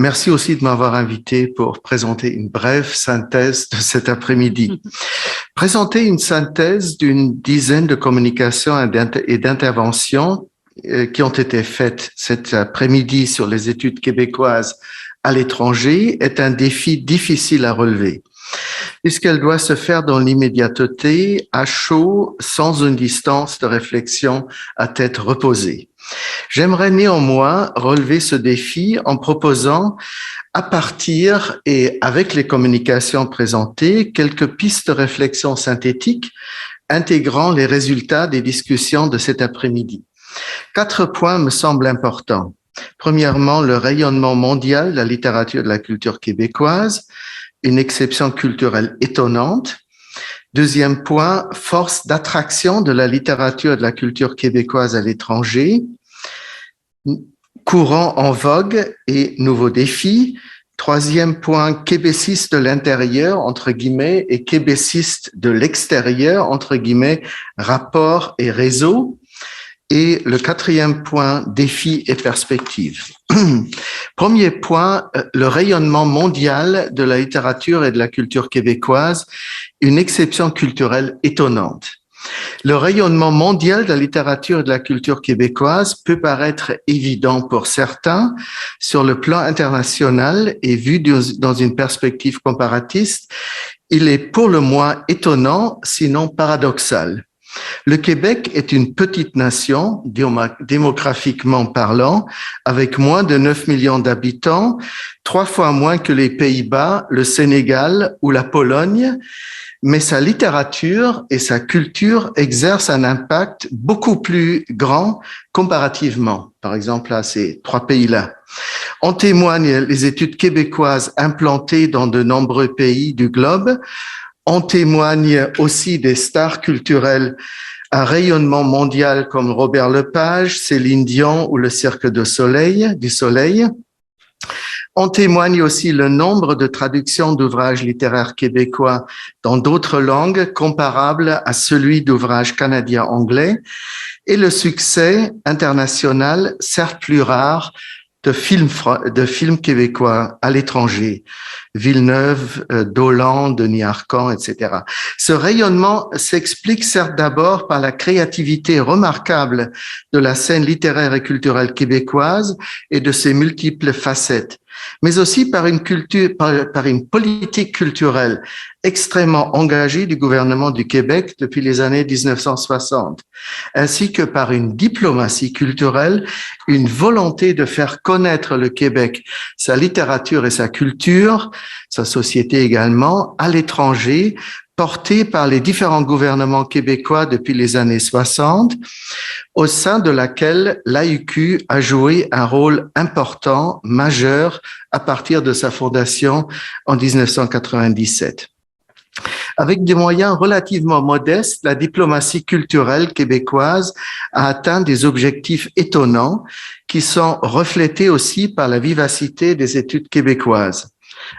Merci aussi de m'avoir invité pour présenter une brève synthèse de cet après-midi. Présenter une synthèse d'une dizaine de communications et d'interventions qui ont été faites cet après-midi sur les études québécoises à l'étranger est un défi difficile à relever, puisqu'elle doit se faire dans l'immédiateté, à chaud, sans une distance de réflexion à tête reposée. J'aimerais néanmoins relever ce défi en proposant, à partir et avec les communications présentées, quelques pistes de réflexion synthétiques intégrant les résultats des discussions de cet après-midi. 4 points me semblent importants. Premièrement, le rayonnement mondial de la littérature et de la culture québécoise, une exception culturelle étonnante. Deuxième point, force d'attraction de la littérature et de la culture québécoise à l'étranger. Courant en vogue et nouveaux défis. Troisième point, québéciste de l'intérieur, entre guillemets, et québéciste de l'extérieur, entre guillemets, rapport et réseau. Et le quatrième point, défis et perspectives. Premier point, le rayonnement mondial de la littérature et de la culture québécoise, une exception culturelle étonnante. Le rayonnement mondial de la littérature et de la culture québécoise peut paraître évident pour certains sur le plan international et vu dans une perspective comparatiste, il est pour le moins étonnant, sinon paradoxal. Le Québec est une petite nation, démographiquement parlant, avec moins de 9 millions d'habitants, 3 fois moins que les Pays-Bas, le Sénégal ou la Pologne, mais sa littérature et sa culture exercent un impact beaucoup plus grand comparativement, par exemple à ces 3 pays-là. En témoignent les études québécoises implantées dans de nombreux pays du globe. En témoignent aussi des stars culturelles à rayonnement mondial comme Robert Lepage, Céline Dion ou le Cirque du Soleil. En témoigne aussi le nombre de traductions d'ouvrages littéraires québécois dans d'autres langues comparables à celui d'ouvrages canadiens-anglais et le succès international, certes plus rare, de films québécois à l'étranger, Villeneuve, Dolan, Denis Arcand, etc. Ce rayonnement s'explique certes d'abord par la créativité remarquable de la scène littéraire et culturelle québécoise et de ses multiples facettes, mais aussi par une politique culturelle extrêmement engagée du gouvernement du Québec depuis les années 1960, ainsi que par une diplomatie culturelle, une volonté de faire connaître le Québec, sa littérature et sa culture, sa société également, à l'étranger, portée par les différents gouvernements québécois depuis les années 60, au sein de laquelle l'AUQ a joué un rôle important, majeur, à partir de sa fondation en 1997. Avec des moyens relativement modestes, la diplomatie culturelle québécoise a atteint des objectifs étonnants qui sont reflétés aussi par la vivacité des études québécoises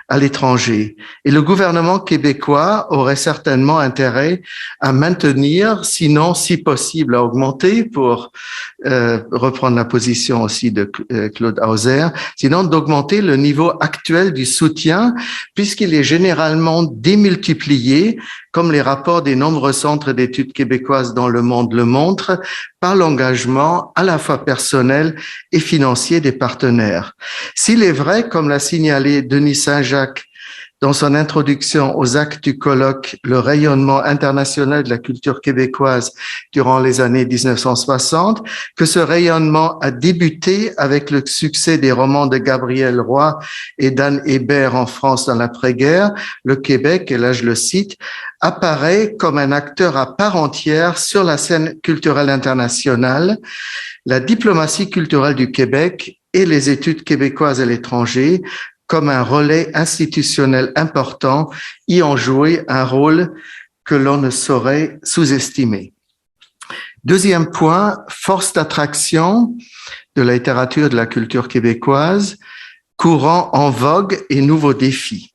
à l'étranger. Et le gouvernement québécois aurait certainement intérêt à maintenir, sinon si possible à augmenter, pour reprendre la position aussi de Claude Hauser, sinon d'augmenter le niveau actuel du soutien, puisqu'il est généralement démultiplié, comme les rapports des nombreux centres d'études québécoises dans le monde le montrent, par l'engagement à la fois personnel et financier des partenaires. S'il est vrai, comme l'a signalé Denis Saint-Jacques dans son introduction aux actes du colloque « Le rayonnement international de la culture québécoise durant les années 1960 », que ce rayonnement a débuté avec le succès des romans de Gabriel Roy et d'Anne Hébert en France dans l'après-guerre, le Québec, et là je le cite, apparaît comme un acteur à part entière sur la scène culturelle internationale. La diplomatie culturelle du Québec et les études québécoises à l'étranger comme un relais institutionnel important, y ont joué un rôle que l'on ne saurait sous-estimer. Deuxième point, force d'attraction de la littérature et de la culture québécoise, courant en vogue et nouveaux défis.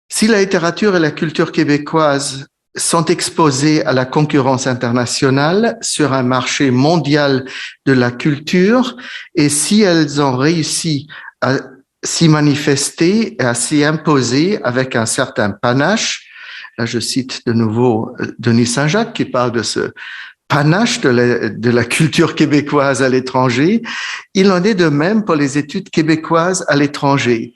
Si la littérature et la culture québécoise sont exposées à la concurrence internationale sur un marché mondial de la culture, et si elles ont réussi à s'y manifester et à s'y imposer avec un certain panache. Là, je cite de nouveau Denis Saint-Jacques qui parle de ce panache de la culture québécoise à l'étranger. Il en est de même pour les études québécoises à l'étranger.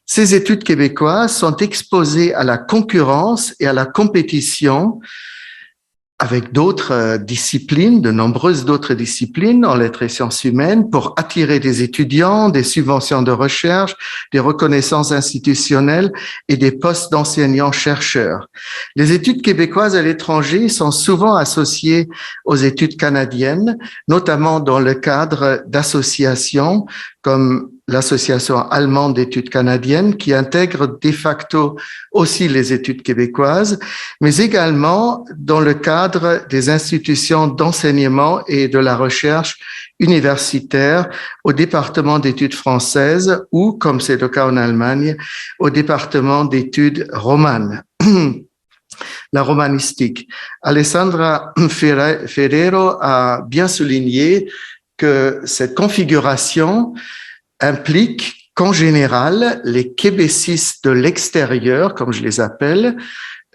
Ces études québécoises sont exposées à la concurrence et à la compétition avec d'autres disciplines, de nombreuses d'autres disciplines en lettres et sciences humaines pour attirer des étudiants, des subventions de recherche, des reconnaissances institutionnelles et des postes d'enseignants-chercheurs. Les études québécoises à l'étranger sont souvent associées aux études canadiennes, notamment dans le cadre d'associations comme l'Association allemande d'études canadiennes qui intègre de facto aussi les études québécoises, mais également dans le cadre des institutions d'enseignement et de la recherche universitaire au département d'études françaises ou, comme c'est le cas en Allemagne, au département d'études romanes. La romanistique. Alessandra Ferrero a bien souligné que cette configuration implique qu'en général, les québécistes de l'extérieur, comme je les appelle,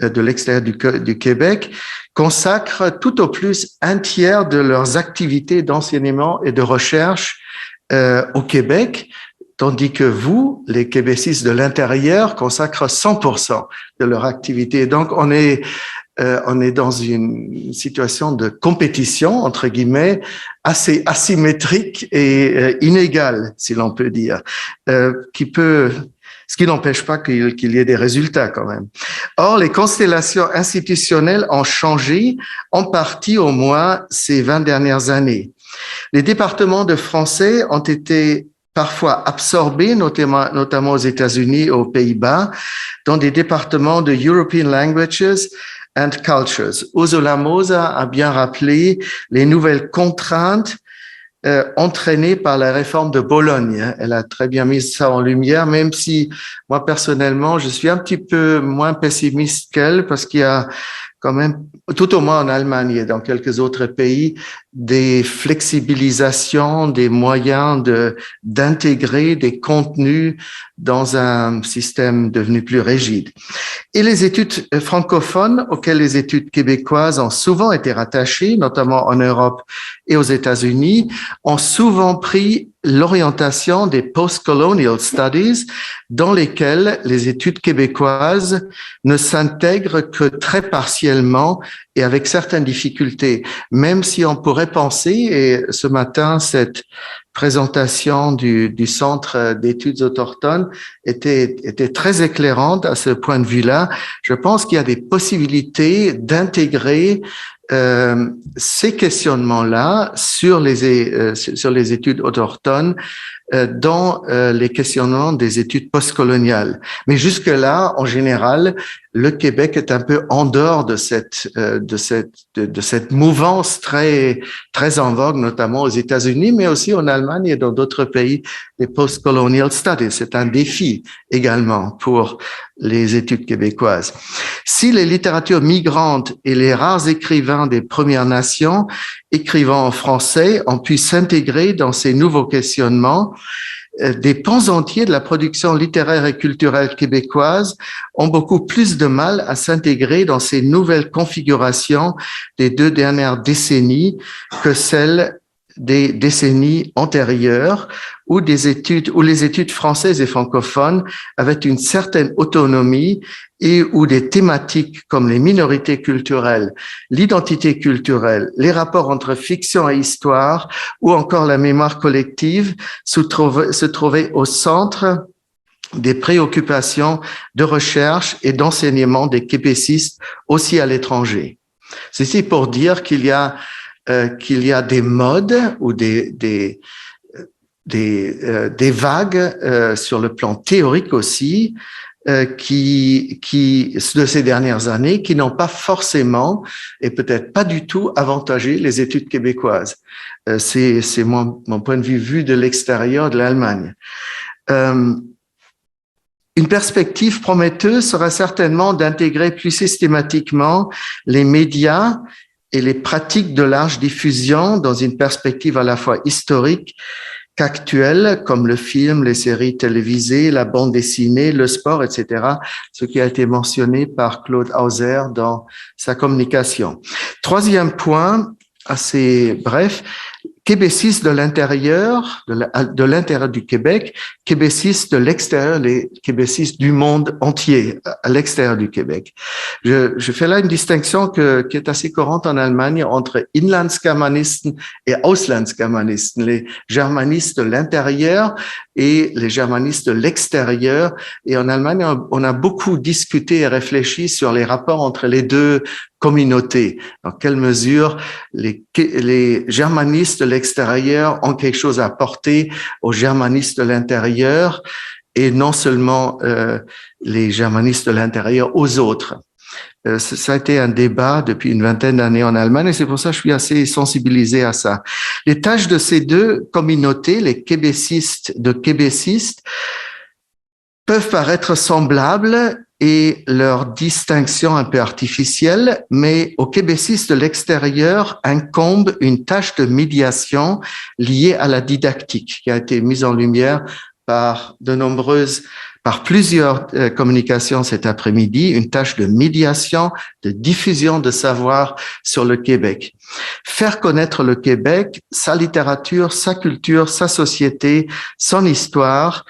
de l'extérieur du Québec, consacrent tout au plus un tiers de leurs activités d'enseignement et de recherche au Québec, tandis que vous, les québécistes de l'intérieur, consacrent 100% de leur activité. Donc, on est dans une situation de compétition, entre guillemets, assez asymétrique et inégale, si l'on peut dire, ce qui n'empêche pas qu'il y ait des résultats quand même. Or, les constellations institutionnelles ont changé, en partie au moins ces 20 dernières années. Les départements de français ont été parfois absorbés, notamment aux États-Unis et aux Pays-Bas, dans des départements de European Languages and Cultures. Ursula Moser a bien rappelé les nouvelles contraintes entraînées par la réforme de Bologne. Elle a très bien mis ça en lumière, même si moi personnellement, je suis un petit peu moins pessimiste qu'elle parce qu'il y a quand même, tout au moins en Allemagne et dans quelques autres pays, des flexibilisations, des moyens d'intégrer des contenus dans un système devenu plus rigide. Et les études francophones auxquelles les études québécoises ont souvent été rattachées, notamment en Europe et aux États-Unis, ont souvent pris l'orientation des post-colonial studies dans lesquelles les études québécoises ne s'intègrent que très partiellement et avec certaines difficultés, même si on pourrait penser, et ce matin, cette présentation du Centre d'études autochtones était très éclairante à ce point de vue-là. Je pense qu'il y a des possibilités d'intégrer ces questionnements-là sur les études autochtones dans les questionnements des études postcoloniales. Mais jusque-là, en général, le Québec est un peu en dehors de cette mouvance très en vogue, notamment aux États-Unis, mais aussi en Allemagne et dans d'autres pays des post-colonial studies. C'est un défi également pour les études québécoises. Si les littératures migrantes et les rares écrivains des Premières Nations écrivant en français ont pu s'intégrer dans ces nouveaux questionnements, des pans entiers de la production littéraire et culturelle québécoise ont beaucoup plus de mal à s'intégrer dans ces nouvelles configurations des 2 dernières décennies que celles des décennies antérieures où les études françaises et francophones avaient une certaine autonomie et où des thématiques comme les minorités culturelles, l'identité culturelle, les rapports entre fiction et histoire ou encore la mémoire collective se trouvaient au centre des préoccupations de recherche et d'enseignement des québécistes aussi à l'étranger. Ceci pour dire qu'il y a des modes ou des vagues sur le plan théorique aussi qui de ces dernières années qui n'ont pas forcément et peut-être pas du tout avantagé les études québécoises. C'est mon point de vue vu de l'extérieur de l'Allemagne. Une perspective prometteuse sera certainement d'intégrer plus systématiquement les médias et les pratiques de large diffusion dans une perspective à la fois historique qu'actuelles, comme le film, les séries télévisées, la bande dessinée, le sport, etc., ce qui a été mentionné par Claude Hauser dans sa communication. Troisième point, assez bref, québécistes de l'intérieur, de l'intérieur du Québec, québécistes de l'extérieur, les québécistes du monde entier, à l'extérieur du Québec. Je fais là une distinction qui est assez courante en Allemagne entre Inlandsgermanisten et Auslandsgermanisten, les germanistes de l'intérieur et les germanistes de l'extérieur. Et en Allemagne, on a beaucoup discuté et réfléchi sur les rapports entre les deux communautés. Dans quelle mesure les germanistes de l'extérieur ont quelque chose à apporter aux germanistes de l'intérieur et non seulement les germanistes de l'intérieur aux autres. Ça a été un débat depuis une vingtaine d'années en Allemagne et c'est pour ça que je suis assez sensibilisé à ça. Les tâches de ces deux communautés, les québécistes de québécistes, peuvent paraître semblables et leur distinction un peu artificielle, mais aux québécistes de l'extérieur incombe une tâche de médiation liée à la didactique qui a été mise en lumière par plusieurs communications cet après-midi, une tâche de médiation, de diffusion de savoir sur le Québec. Faire connaître le Québec, sa littérature, sa culture, sa société, son histoire,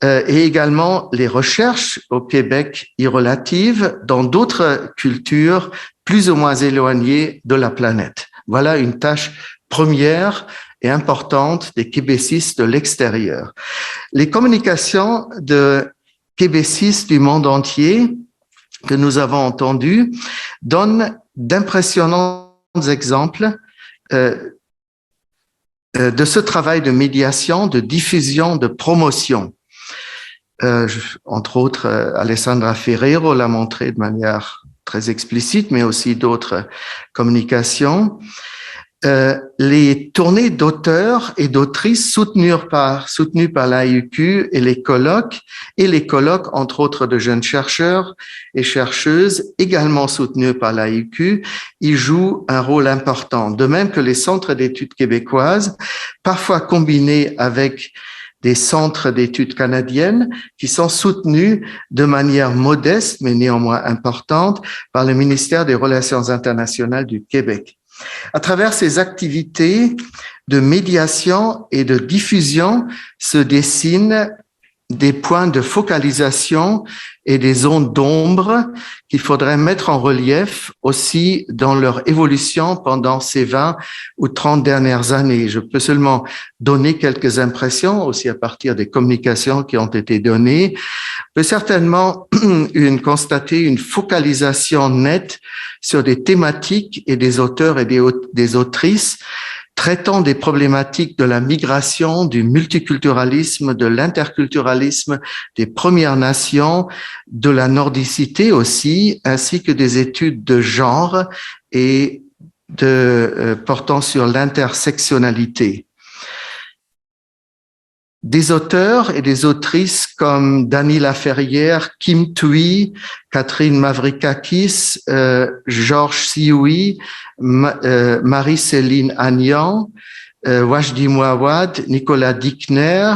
et également les recherches au Québec y relatives dans d'autres cultures plus ou moins éloignées de la planète. Voilà une tâche première et importante des québécistes de l'extérieur. Les communications de québécistes du monde entier que nous avons entendues donnent d'impressionnants exemples de ce travail de médiation, de diffusion, de promotion. Entre autres, Alessandra Ferrero l'a montré de manière très explicite, mais aussi d'autres communications. Les tournées d'auteurs et d'autrices soutenues par l'AIUQ et les colloques, entre autres de jeunes chercheurs et chercheuses, également soutenus par l'AIUQ, y jouent un rôle important. De même que les centres d'études québécoises, parfois combinés avec des centres d'études canadiennes qui sont soutenus de manière modeste, mais néanmoins importante, par le ministère des Relations internationales du Québec. À travers ces activités de médiation et de diffusion se dessinent des points de focalisation et des zones d'ombre qu'il faudrait mettre en relief aussi dans leur évolution pendant ces 20 ou 30 dernières années. Je peux seulement donner quelques impressions aussi à partir des communications qui ont été données. On peut certainement constater une focalisation nette sur des thématiques et des auteurs et des autrices traitant des problématiques de la migration, du multiculturalisme, de l'interculturalisme, des Premières Nations, de la nordicité aussi, ainsi que des études de genre et portant sur l'intersectionnalité. Des auteurs et des autrices comme Dany Laferrière, Kim Thuy, Catherine Mavrikakis, Georges Sioui, Marie-Céline Agnan, Wajdi Mouawad, Nicolas Dickner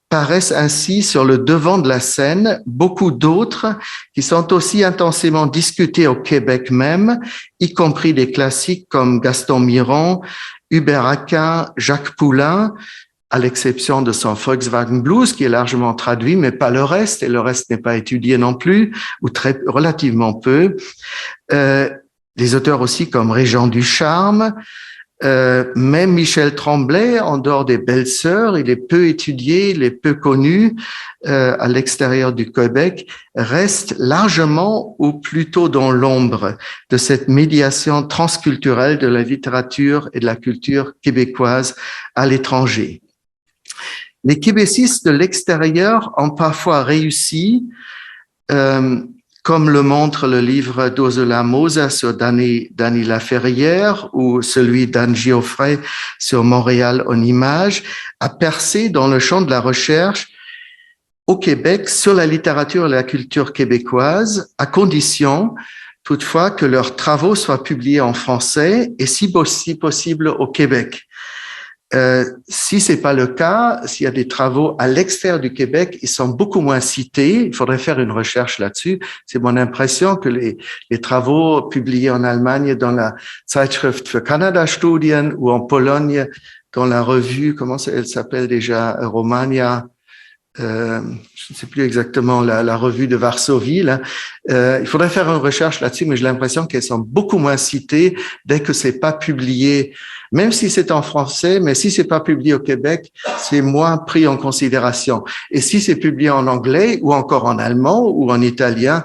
paraissent ainsi sur le devant de la scène. Beaucoup d'autres qui sont aussi intensément discutés au Québec même, y compris des classiques comme Gaston Miron, Hubert Aquin, Jacques Poulain, à l'exception de son Volkswagen Blues, qui est largement traduit, mais pas le reste, et le reste n'est pas étudié non plus, ou relativement peu. Des auteurs aussi comme Régent Ducharme, même Michel Tremblay, en dehors des Belles-Sœurs, il est peu étudié, il est peu connu à l'extérieur du Québec, reste largement ou plutôt dans l'ombre de cette médiation transculturelle de la littérature et de la culture québécoise à l'étranger. Les québécistes de l'extérieur ont parfois réussi, comme le montre le livre d'Ursula Moser sur Dany Laferrière ou celui d'Anne Giauffret sur Montréal en images, à percer dans le champ de la recherche au Québec sur la littérature et la culture québécoise, à condition toutefois que leurs travaux soient publiés en français et si possible au Québec. Si c'est pas le cas, s'il y a des travaux à l'extérieur du Québec, ils sont beaucoup moins cités. Il faudrait faire une recherche là-dessus. C'est mon impression que les travaux publiés en Allemagne dans la Zeitschrift für Kanada-Studien ou en Pologne dans la revue, comment elle s'appelle déjà, Romania, je ne sais plus exactement la revue de Varsovie. Là. Il faudrait faire une recherche là-dessus, mais j'ai l'impression qu'elles sont beaucoup moins citées dès que c'est pas publié. Même si c'est en français, mais si c'est pas publié au Québec, c'est moins pris en considération. Et si c'est publié en anglais ou encore en allemand ou en italien,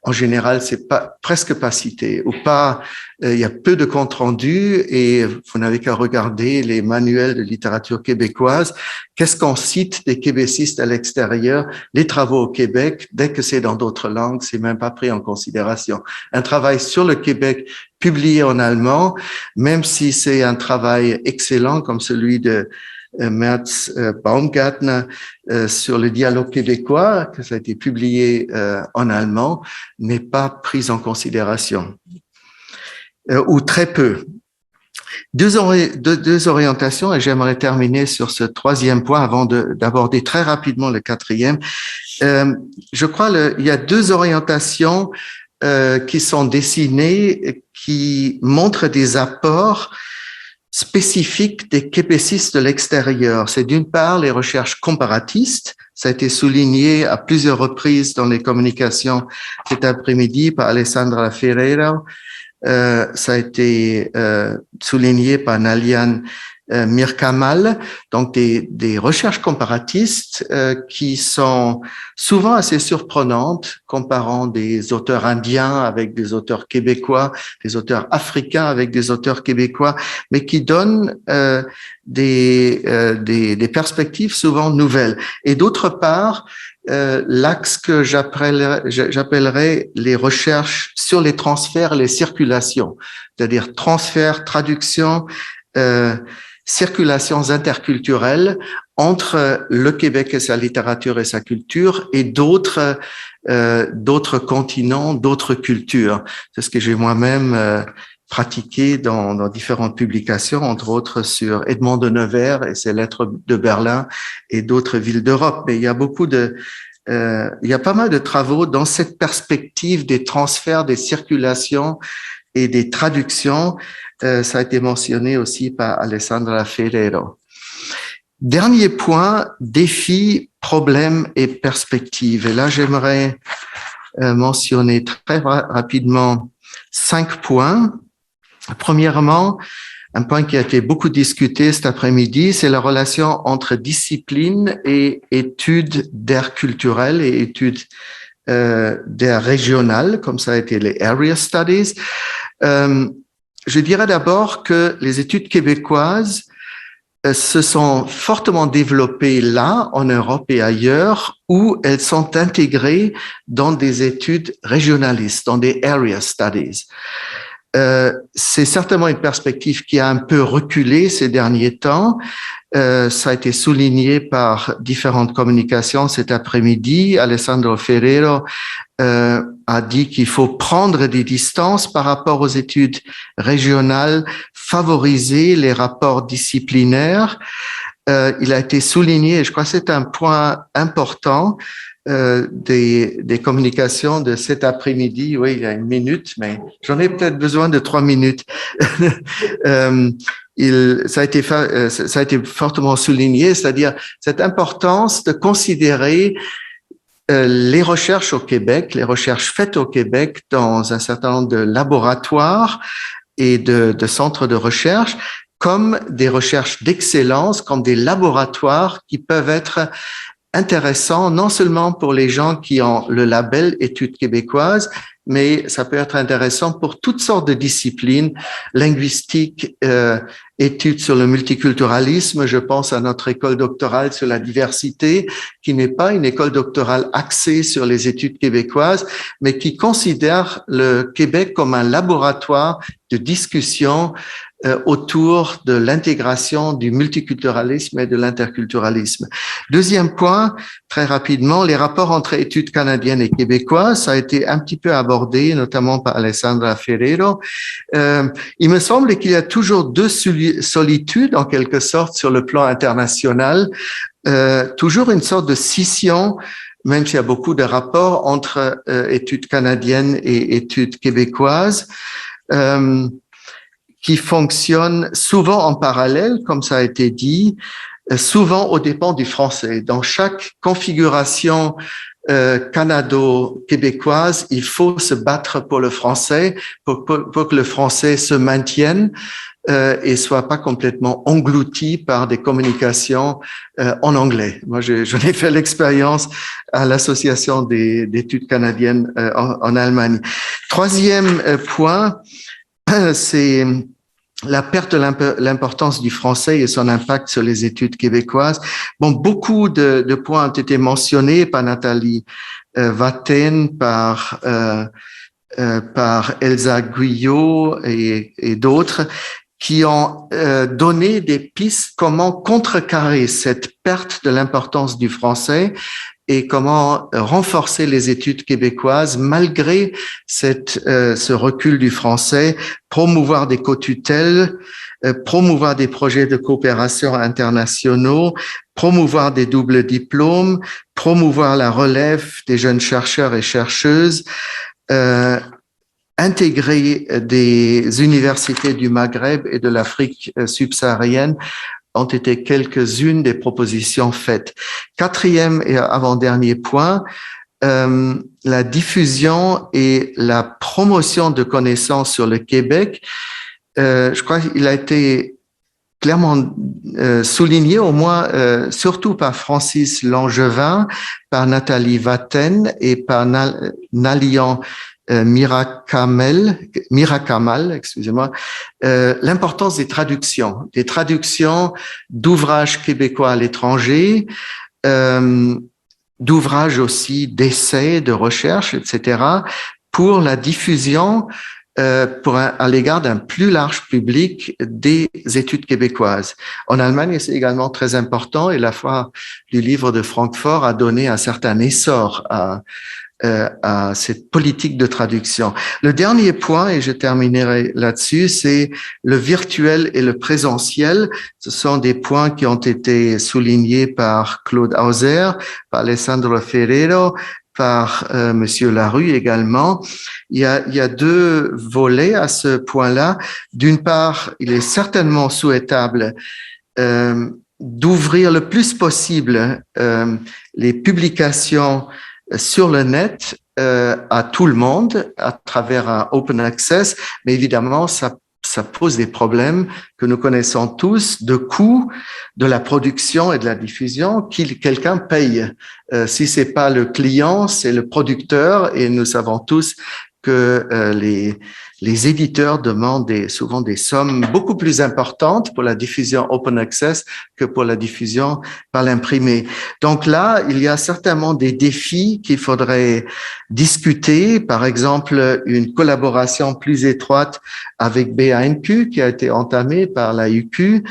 en général, c'est presque pas cité ou pas. Il y a peu de comptes rendus et vous n'avez qu'à regarder les manuels de littérature québécoise. Qu'est-ce qu'on cite des québécistes à l'extérieur? Les travaux au Québec, dès que c'est dans d'autres langues, c'est même pas pris en considération. Un travail sur le Québec publié en allemand, même si c'est un travail excellent comme celui de Merz Baumgartner sur le dialogue québécois, que ça a été publié en allemand, n'est pas pris en considération, ou très peu. Deux orientations, et j'aimerais terminer sur ce troisième point avant d'aborder très rapidement le quatrième. Je crois il y a deux orientations qui sont dessinées, qui montrent des apports spécifiques des québécistes de l'extérieur. C'est d'une part les recherches comparatistes. Ça a été souligné à plusieurs reprises dans les communications cet après-midi par Alessandra Ferreira. Ça a été souligné par Nalian Mirkamal, donc des recherches comparatistes qui sont souvent assez surprenantes, comparant des auteurs indiens avec des auteurs québécois, des auteurs africains avec des auteurs québécois, mais qui donnent des perspectives souvent nouvelles. Et d'autre part, l'axe que j'appellerais les recherches sur les transferts et les circulations, c'est-à-dire transfert, traduction, circulations interculturelles entre le Québec et sa littérature et sa culture et d'autres continents, d'autres cultures. C'est ce que j'ai moi-même pratiqué dans différentes publications, entre autres sur Edmond de Nevers et ses lettres de Berlin et d'autres villes d'Europe. Mais il y a il y a pas mal de travaux dans cette perspective des transferts, des circulations et des traductions. Ça a été mentionné aussi par Alessandra Ferrero. Dernier point, défis, problèmes et perspectives. Et là, j'aimerais mentionner très rapidement 5 points. Premièrement, un point qui a été beaucoup discuté cet après-midi, c'est la relation entre discipline et études d'aire culturelle et études d'aire régionale, comme ça a été les Area Studies. Je dirais d'abord que les études québécoises se sont fortement développées là, en Europe et ailleurs, où elles sont intégrées dans des études régionalistes, dans des Area Studies. C'est certainement une perspective qui a un peu reculé ces derniers temps. Ça a été souligné par différentes communications cet après-midi. Alessandro Ferrero a dit qu'il faut prendre des distances par rapport aux études régionales, favoriser les rapports disciplinaires. Il a été souligné, et je crois que c'est un point important, des communications de cet après-midi. Oui, il y a 1 minute, mais j'en ai peut-être besoin de 3 minutes. Ça a été fortement souligné, c'est-à-dire cette importance de considérer les recherches au Québec, les recherches faites au Québec dans un certain nombre de laboratoires et de centres de recherche comme des recherches d'excellence, comme des laboratoires qui peuvent être intéressant, non seulement pour les gens qui ont le label études québécoises, mais ça peut être intéressant pour toutes sortes de disciplines, linguistique, études sur le multiculturalisme. Je pense à notre école doctorale sur la diversité, qui n'est pas une école doctorale axée sur les études québécoises, mais qui considère le Québec comme un laboratoire de discussion autour de l'intégration du multiculturalisme et de l'interculturalisme. Deuxième point, très rapidement, les rapports entre études canadiennes et québécoises, ça a été un petit peu abordé abordées, notamment par Alessandra Ferrero. Il me semble qu'il y a toujours deux solitudes, en quelque sorte, sur le plan international. Toujours une sorte de scission, même s'il y a beaucoup de rapports entre études canadiennes et études québécoises, qui fonctionnent souvent en parallèle, comme ça a été dit, souvent aux dépens du français. Dans chaque configuration canado-québécoise, il faut se battre pour le français, pour que le français se maintienne et soit pas complètement englouti par des communications en anglais. Moi, j'en ai fait l'expérience à l'Association d'études canadiennes en Allemagne. Troisième point, c'est la perte de l'importance du français et son impact sur les études québécoises. Bon, beaucoup de points ont été mentionnés par Nathalie Vatten, par Elsa Guyot et d'autres, qui ont donné des pistes comment contrecarrer cette perte de l'importance du français et comment renforcer les études québécoises malgré ce recul du français, promouvoir des co-tutelles, promouvoir des projets de coopération internationaux, promouvoir des doubles diplômes, promouvoir la relève des jeunes chercheurs et chercheuses, intégrer des universités du Maghreb et de l'Afrique subsaharienne ont été quelques-unes des propositions faites. Quatrième et avant-dernier point, la diffusion et la promotion de connaissances sur le Québec. Je crois qu'il a été clairement souligné, au moins surtout par Francis Langevin, par Nathalie Vatten et par Nalian Mirakamal, excusez-moi, l'importance des traductions d'ouvrages québécois à l'étranger, d'ouvrages aussi d'essais, de recherche, etc., pour la diffusion à l'égard d'un plus large public des études québécoises. En Allemagne, c'est également très important et la foire du livre de Francfort a donné un certain essor à cette politique de traduction. Le dernier point, et je terminerai là-dessus, c'est le virtuel et le présentiel. Ce sont des points qui ont été soulignés par Claude Hauser, par Alessandro Ferrero, par Monsieur Larue également. Il y a deux volets à ce point-là. D'une part, il est certainement souhaitable d'ouvrir le plus possible les publications sur le net à tout le monde à travers un open access, mais évidemment ça pose des problèmes que nous connaissons tous de coût de la production et de la diffusion quelqu'un paye. Si c'est pas le client, c'est le producteur, et nous savons tous que les éditeurs demandent souvent des sommes beaucoup plus importantes pour la diffusion open access que pour la diffusion par l'imprimé. Donc là, il y a certainement des défis qu'il faudrait discuter. Par exemple, une collaboration plus étroite avec BANQ qui a été entamée par la UQ,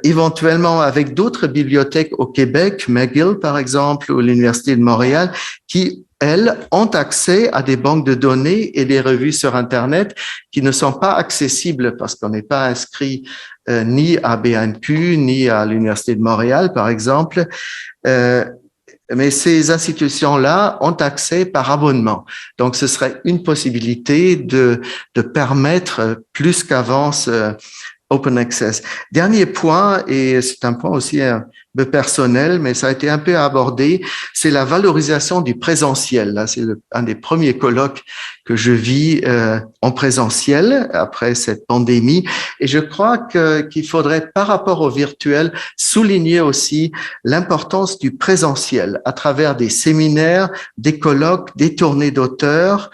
éventuellement avec d'autres bibliothèques au Québec, McGill par exemple, ou l'Université de Montréal, qui elles ont accès à des banques de données et des revues sur Internet qui ne sont pas accessibles parce qu'on n'est pas inscrit ni à BNQ ni à l'Université de Montréal, par exemple. Mais ces institutions-là ont accès par abonnement. Donc, ce serait une possibilité de permettre plus qu'avant open access. Dernier point, et c'est un point aussi un peu personnel, mais ça a été un peu abordé, c'est la valorisation du présentiel. Là, c'est un des premiers colloques que je vis en présentiel après cette pandémie. Et je crois qu'il faudrait, par rapport au virtuel, souligner aussi l'importance du présentiel à travers des séminaires, des colloques, des tournées d'auteurs,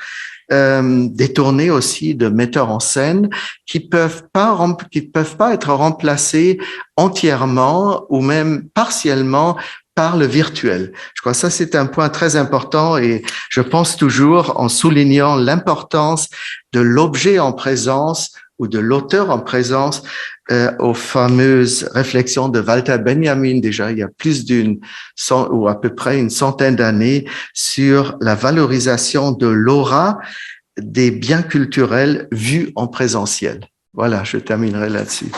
des tournées aussi de metteurs en scène qui peuvent pas être remplacés entièrement ou même partiellement par le virtuel. Je crois que ça, c'est un point très important et je pense toujours en soulignant l'importance de l'objet en présence ou de l'auteur en présence aux fameuses réflexions de Walter Benjamin, déjà il y a plus ou à peu près une centaine d'années, sur la valorisation de l'aura des biens culturels vus en présentiel. Voilà, je terminerai là-dessus.